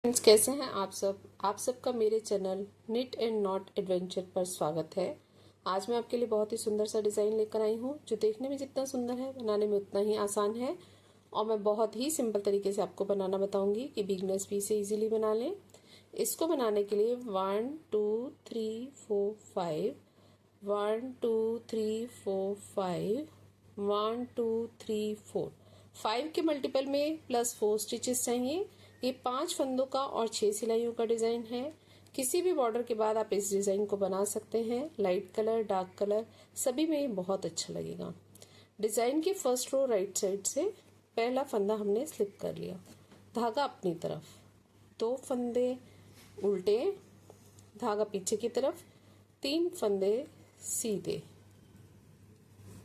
Friends, कैसे हैं आप सब। आप सबका मेरे channel knit and not adventure पर स्वागत है। आज मैं आपके लिए बहुत ही सुंदर सा डिज़ाइन लेकर आई हूँ, जो देखने में जितना सुंदर है बनाने में उतना ही आसान है। और मैं बहुत ही सिंपल तरीके से आपको बनाना बताऊंगी कि बिगनर्स भी इसे इजीली बना लें। इसको बनाने के लिए 1 2 3 4 5 1 2 3 4 5 1 2 3 4 5 के मल्टीपल में +4 स्टिचेस चाहिए। ये 5 फंदों का और 6 सिलाइयों का डिजाइन है। किसी भी बॉर्डर के बाद आप इस डिजाइन को बना सकते हैं। लाइट कलर, डार्क कलर सभी में बहुत अच्छा लगेगा। डिजाइन की फर्स्ट रो राइट साइड से पहला फंदा हमने स्लिप कर लिया, धागा अपनी तरफ, 2 फंदे उल्टे, धागा पीछे की तरफ, 3 फंदे सीधे।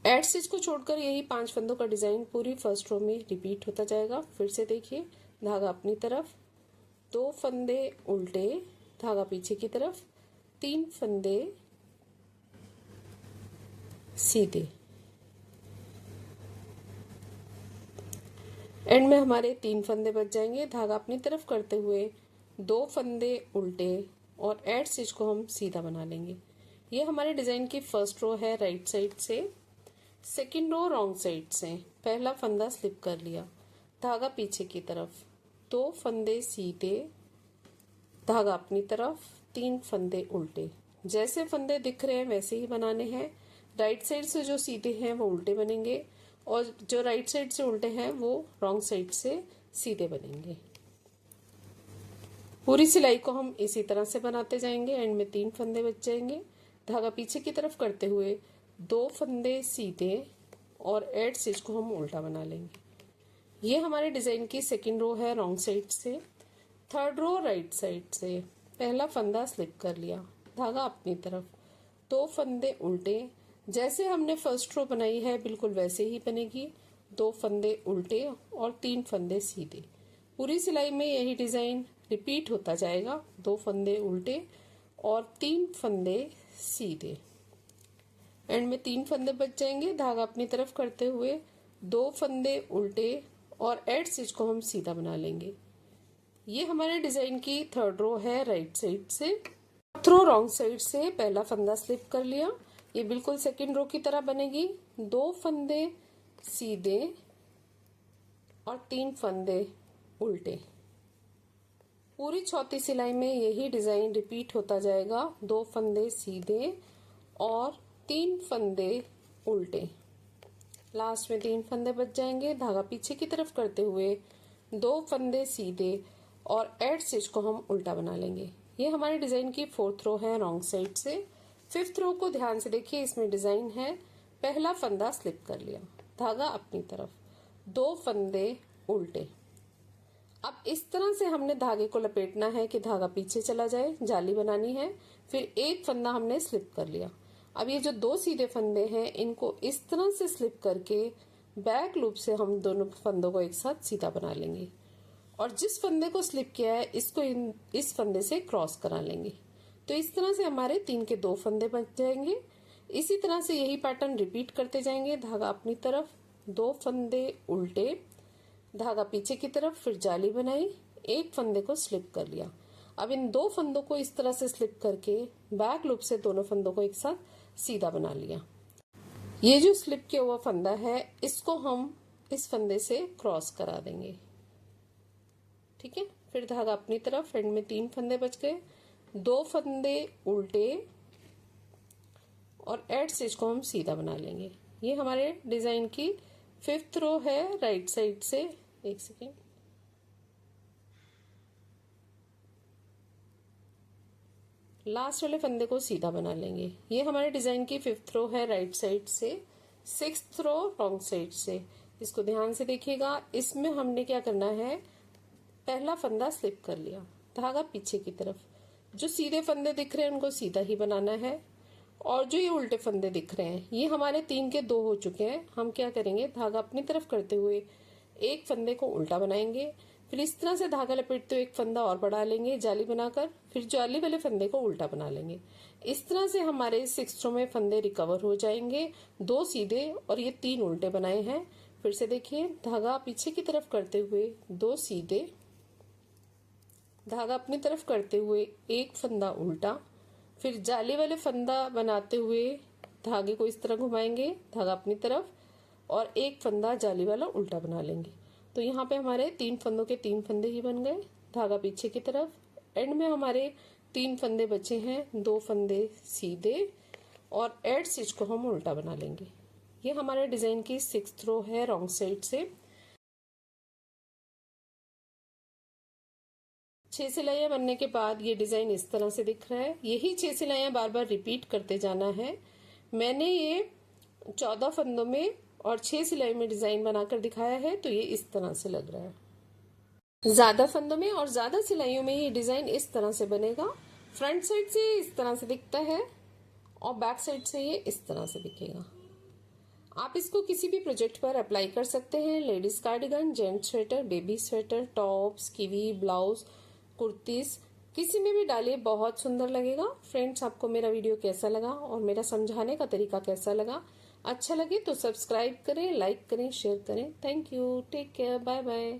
एड स्टिच को छोड़कर यही 5 फंदों का डिजाइन पूरी फर्स्ट रो में रिपीट होता जाएगा। फिर से देखिए, धागा अपनी तरफ, 2 फंदे उल्टे, धागा पीछे की तरफ, 3 फंदे सीधे। एंड में हमारे 3 फंदे बच जाएंगे। धागा अपनी तरफ करते हुए 2 फंदे उल्टे और एड स्टिच को हम सीधा बना लेंगे। ये हमारे डिजाइन की फर्स्ट रो है राइट साइड से। सेकेंड रो रॉन्ग साइड से पहला फंदा स्लिप कर लिया, धागा पीछे की तरफ, 2 फंदे सीधे, धागा अपनी तरफ, 3 फंदे उल्टे। जैसे फंदे दिख रहे हैं वैसे ही बनाने हैं। राइट साइड से जो सीधे हैं वो उल्टे बनेंगे और जो राइट साइड से उल्टे हैं वो रॉन्ग साइड से सीधे बनेंगे। पूरी सिलाई को हम इसी तरह से बनाते जाएंगे। एंड में 3 फंदे बच जाएंगे। धागा पीछे की तरफ करते हुए 2 फंदे सीधे और एड स्टिच को हम उल्टा बना लेंगे। ये हमारे डिजाइन की सेकंड रो है रॉन्ग साइड से। थर्ड रो राइट साइड से पहला फंदा स्लिप कर लिया, धागा अपनी तरफ, 2 फंदे उल्टे। जैसे हमने फर्स्ट रो बनाई है बिल्कुल वैसे ही बनेगी। 2 फंदे उल्टे और 3 फंदे सीधे। पूरी सिलाई में यही डिजाइन रिपीट होता जाएगा। 2 फंदे उल्टे और 3 फंदे सीधे। एंड में 3 फंदे बच जाएंगे। धागा अपनी तरफ करते हुए 2 फंदे उल्टे और एड स्टिच को हम सीधा बना लेंगे। ये हमारे डिजाइन की थर्ड रो है राइट साइड से। फोर्थ रो रॉन्ग साइड से पहला फंदा स्लिप कर लिया। ये बिल्कुल सेकंड रो की तरह बनेगी। 2 फंदे सीधे और 3 फंदे उल्टे। पूरी चौथी सिलाई में यही डिजाइन रिपीट होता जाएगा। 2 फंदे सीधे और 3 फंदे उल्टे। लास्ट में 3 फंदे बच जाएंगे। धागा पीछे की तरफ करते हुए 2 फंदे सीधे और एड स्टिच को हम उल्टा बना लेंगे। ये हमारे डिजाइन की फोर्थ रो है रॉन्ग साइड से। फिफ्थ रो को ध्यान से देखिए, इसमें डिजाइन है पहला फंदा स्लिप कर लिया, धागा अपनी तरफ, 2 फंदे उल्टे। अब इस तरह से हमने धागे को लपेटना है कि धागा पीछे चला जाए, जाली बनानी है। फिर एक फंदा हमने स्लिप कर लिया। अब ये जो 2 सीधे फंदे हैं इनको इस तरह से स्लिप करके बैक लूप से हम दोनों फंदों को एक साथ सीधा बना लेंगे और जिस फंदे को स्लिप किया है इसको इस फंदे से क्रॉस करा लेंगे। तो इस तरह से हमारे 3 के 2 फंदे बच जाएंगे। इसी तरह से यही पैटर्न रिपीट करते जाएंगे। धागा अपनी तरफ, 2 फंदे उल्टे, धागा पीछे की तरफ, फिर जाली बनाई, एक फंदे को स्लिप कर लिया। अब इन 2 फंदों को इस तरह से स्लिप करके बैक लूप से दोनों फंदों को एक साथ सीधा बना लिया। ये जो स्लिप किया हुआ फंदा है इसको हम इस फंदे से क्रॉस करा देंगे। ठीक है, फिर धागा अपनी तरफ, एंड में 3 फंदे बच गए, 2 फंदे उल्टे और एड स्टिच को हम सीधा बना लेंगे। ये हमारे डिजाइन की फिफ्थ रो है राइट साइड से। एक सेकेंड, लास्ट वाले फंदे को सीधा बना लेंगे। ये हमारे डिजाइन की फिफ्थ रो है राइट साइड से। सिक्स्थ रो रॉन्ग साइड से। इसको ध्यान से देखिएगा। इसमें हमने क्या करना है, पहला फंदा स्लिप कर लिया, धागा पीछे की तरफ, जो सीधे फंदे दिख रहे हैं उनको सीधा ही बनाना है और जो ये उल्टे फंदे दिख रहे हैं ये हमारे 3 के 2 हो चुके हैं। हम क्या करेंगे, धागा अपनी तरफ करते हुए एक फंदे को उल्टा बनाएंगे, फिर इस तरह से धागा लपेटते हुए एक फंदा और बढ़ा लेंगे जाली बनाकर, फिर जाली वाले फंदे को उल्टा बना लेंगे। इस तरह से हमारे 6 रो में फंदे रिकवर हो जाएंगे। 2 सीधे और ये 3 उल्टे बनाए हैं। फिर से देखिए, धागा पीछे की तरफ करते हुए 2 सीधे धागा अपनी तरफ करते हुए एक फंदा उल्टा, फिर जाली वाले फंदा बनाते हुए धागे को इस तरह घुमाएंगे, धागा अपनी तरफ, और एक फंदा जाली वाला उल्टा बना लेंगे। तो यहाँ पे हमारे 3 फंदों के 3 फंदे ही बन गए। धागा पीछे की तरफ, एंड में हमारे 3 फंदे बचे हैं, 2 फंदे सीधे और एड स्टिच को हम उल्टा बना लेंगे। ये हमारे डिजाइन की 6th रो है रॉन्ग साइड से। 6 सिलाइयां बनने के बाद ये डिजाइन इस तरह से दिख रहा है। यही 6 सिलाइयां बार बार रिपीट करते जाना है। मैंने ये 14 फंदों में और 6 सिलाई में डिजाइन बनाकर दिखाया है, तो ये इस तरह से लग रहा है। ज्यादा फंदों में और ज्यादा सिलाइयों में ये डिजाइन इस तरह से बनेगा। फ्रंट साइड से इस तरह से दिखता है और बैक साइड से ये इस तरह से दिखेगा। आप इसको किसी भी प्रोजेक्ट पर अप्लाई कर सकते हैं। Ladies cardigan, gents sweater, baby sweater, tops, kiwi, blouse, kurtis, किसी में भी डालिए, बहुत सुंदर लगेगा। फ्रेंड्स, आपको मेरा वीडियो कैसा लगा और मेरा समझाने का तरीका कैसा लगा? अच्छा लगे तो सब्सक्राइब करें, लाइक करें, शेयर करें। Thank you, take care, bye bye.